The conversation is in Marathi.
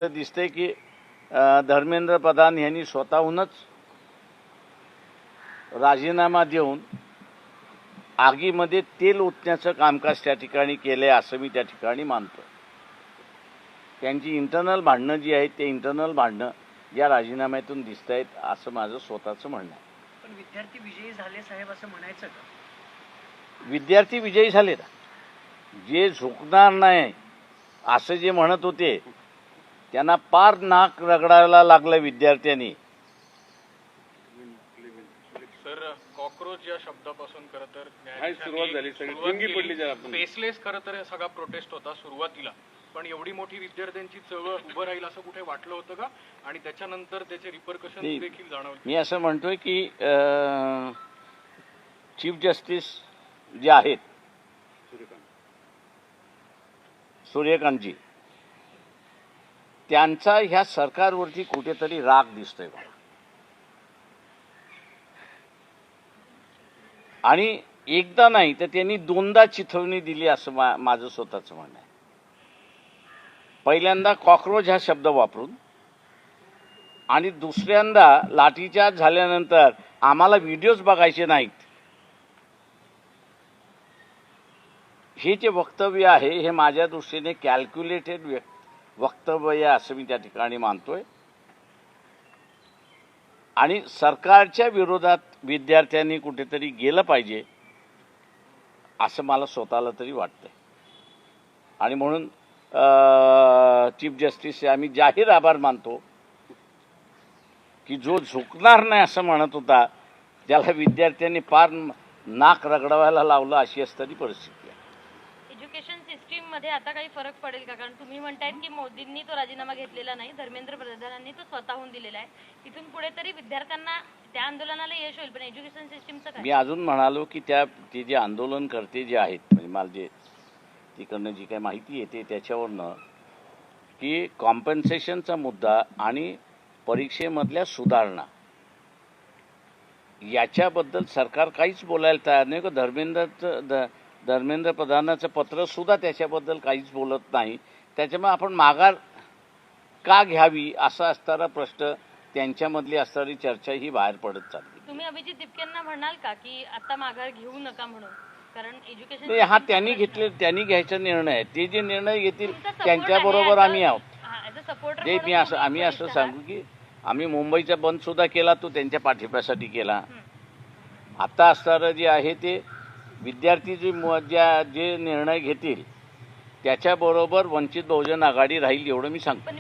दिसते की धर्मेंद्र प्रधान यांनी स्वतःहूनच राजीनामा देऊन आगीमध्ये तेल ओतण्याचं कामकाज त्या ठिकाणी केलंय असं मी त्या ठिकाणी मानतो. त्यांची इंटरनल भांडणं जी आहेत ते इंटरनल भांडणं या राजीनाम्यातून दिसत आहेत असं माझं स्वतःचं म्हणणं आहे. पण विद्यार्थी विजयी झाले साहेब असं म्हणायचं का? विद्यार्थी विजयी झाले ना, जे झुकणार नाही असं जे म्हणत होते त्यांना पार नाक रगडायला लागलं विद्यार्थ्यांनी. सर, कॉक्रोच या शब्दापासून खरं तर सुरुवात झाली, सगळी पडली. फेसलेस खरं तर सगळा प्रोटेस्ट होता सुरुवातीला, पण एवढी मोठी विद्यार्थ्यांची चळवळ उभं राहील असं कुठे वाटलं होतं का? आणि त्याच्यानंतर त्याचे रिपरकशन देखील जाणवले. मी असं म्हणतोय की चीफ जस्टिस जे आहेत सूर्यकांतजी, त्यांचा ह्या सरकारवरती कुठेतरी राग दिसतोय मला. आणि एकदा नाही तर त्यांनी दोनदा चिथावणी दिली असं माझं स्वतःचं म्हणणं आहे. पहिल्यांदा कॉक्रोच हा शब्द वापरून आणि दुसऱ्यांदा लाठीचार्ज झाल्यानंतर आम्हाला व्हिडिओज बघायचे नाहीत. हे जे वक्तव्य आहे हे माझ्या दृष्टीने कॅल्क्युलेटेड वक्तव्य असं मी त्या ठिकाणी मानतोय. आणि सरकारच्या विरोधात विद्यार्थ्यांनी कुठेतरी गेलं पाहिजे असं मला स्वतःला तरी वाटतंय. आणि म्हणून चीफ जस्टिसचे आम्ही जाहीर आभार मानतो की जो झुकणार नाही असं म्हणत होता त्याला विद्यार्थ्यांनी फार नाक रगडवायला लावलं अशी असणारी परिस्थिती आहे. एज्युकेशन सिस्टीम मध्ये आता काही फरक पडेल का? कारण तुम्ही म्हणतायत की मोदींनी तो राजीनामा घेतलेला नाही, धर्मेंद्र प्रधानांनी तो स्वतःहून दिलेला आहे. इथून पुढे तरी विद्यार्थ्यांना त्या आंदोलनाला यश होईल, पण एज्युकेशन सिस्टीमचं काय? मी अजून म्हणालो की ते जे आंदोलनकर्ते जे आहेत, म्हणजे मला जे तिकडनं जी काही माहिती येते त्याच्यावरनं की कॉम्पन्सेशनचा मुद्दा आणि परीक्षेमधल्या सुधारणा याच्याबद्दल सरकार काहीच बोलायला तयार नाही. का धर्मेंद्र प्रधानाचं पत्र सुद्धा त्याच्याबद्दल काहीच बोलत नाही. त्याच्यामुळे आपण माघार का घ्यावी असा असणारा प्रश्न, त्यांच्यामधली असणारी चर्चा ही बाहेर पडत चालली. तुम्ही अभिजित दिपकेंना म्हणाल का की आता माघार घेऊ नका म्हणून? कारण एज्युकेशन हा त्यांनी घ्यायचा निर्णय आहे. ते जे निर्णय घेतील त्यांच्याबरोबर आम्ही आहोत. ते आम्ही असं सांगू की आम्ही मुंबईचा बंद सुद्धा केला, तो त्यांच्या पाठिंब्यासाठी केला. आता असणारं जे आहे ते विद्यार्थी जे निर्णय घेतील त्याच्याबरोबर वंचित बहुजन आघाडी राहील एवढं मी सांगतो.